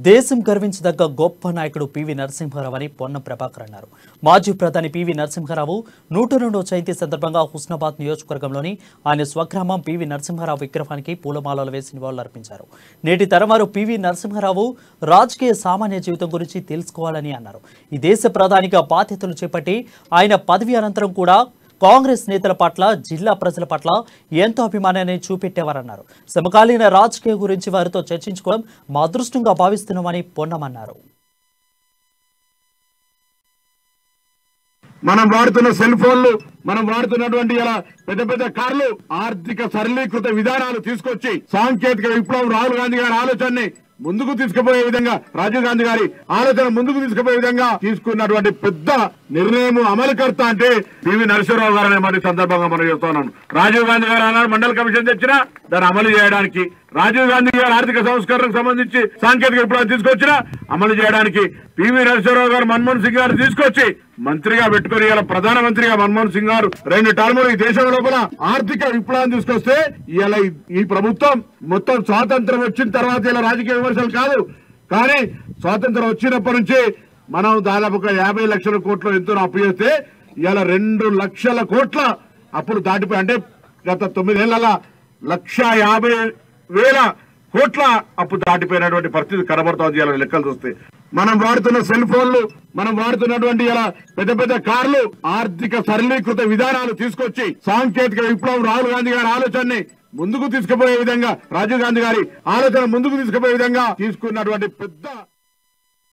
దేశం గర్వించదగ్గ గొప్ప నాయకుడు పివి నరసింహారావు అని పొన్నం ప్రభాకర్ అన్నారు. మాజీ ప్రధాని పివి నరసింహారావు 102వ జయంతి సందర్భంగా హుస్నాబాద్ నియోజకవర్గంలోని ఆయన స్వగ్రామం పివి నరసింహారావు విగ్రహానికి పూలమాలలు వేసి నివాళులర్పించారు. నేటి తరవారు పివి నరసింహారావు రాజకీయ సామాన్య జీవితం గురించి తెలుసుకోవాలని అన్నారు. ఈ దేశ ప్రధానిగా బాధ్యతలు చేపట్టి ఆయన పదవి అనంతరం కూడా కాంగ్రెస్ నేతల పట్ల, జిల్లా ప్రజల పట్ల ఎంతో అభిమానాన్ని చూపెట్టేవారన్నారు. సమకాలీన రాజకీయ గురించి వారితో చర్చించుకోవడం మా అదృష్టంగా భావిస్తున్నామని పొన్నమన్నారు. మనం వాడుతున్న సెల్ ఫోన్లు, మనం వాడుతున్నటువంటి ఇలా పెద్ద పెద్ద కార్లు ఆర్థిక సరళీకృత విధానాలు తీసుకొచ్చి సాంకేతిక విప్లవం రాహుల్ గాంధీ గారి ఆలోచనని ముందుకు తీసుకుపోయే విధంగా, రాజీవ్ గాంధీ గారి ఆలోచన ముందుకు తీసుకుపోయే విధంగా తీసుకున్నటువంటి పెద్ద నిర్ణయం అమలుకర్త అంటే పివి నరసింహారావు గారు అనే మరి సందర్భంగా మనం చెప్తున్నాను. రాజీవ్ గాంధీ గారు అన్నారు మండల కమిషన్ తెచ్చినా దాన్ని అమలు చేయడానికి, రాజీవ్ గాంధీ గారు ఆర్థిక సంస్కరణకు సంబంధించి సాంకేతిక విప్లవం తీసుకొచ్చినా అమలు చేయడానికి, పివి నరసింహారావు గారు మన్మోహన్ సింగ్ గారు తీసుకొచ్చి మంత్రిగా పెట్టుకుని ఇలా ప్రధానమంత్రిగా మన్మోహన్ సింగ్ గారు 2 టర్ములు ఈ దేశం లోపల ఆర్థిక విప్లవం తీసుకొస్తే ఇలా ఈ ప్రభుత్వం మొత్తం స్వాతంత్రం వచ్చిన తర్వాత ఇలా రాజకీయ విమర్శలు కాదు, కానీ స్వాతంత్రం వచ్చినప్పటి నుంచి మనం దాదాపు 50 లక్షల కోట్లు ఎంతో అప్పు చేస్తే ఇలా 2 లక్షల కోట్ల అప్పులు దాటిపోయి, అంటే గత 9 ఏళ్లలో 1,50,000 కోట్ల అప్పు దాటిపోయినటువంటి పరిస్థితి కనబడుతోంది. ఇలా లెక్కలు చూస్తే మనం వాడుతున్న సెల్ ఫోన్లు, మనం వాడుతున్నటువంటి ఇలా పెద్ద పెద్ద కార్లు ఆర్థిక సరళీకృత విధానాలు తీసుకొచ్చి సాంకేతిక విప్లవం రాహుల్ గాంధీ గారి ఆలోచనని ముందుకు తీసుకుపోయే విధంగా, రాజీవ్ గాంధీ గారి ఆలోచన ముందుకు తీసుకుపోయే విధంగా తీసుకున్నటువంటి పెద్ద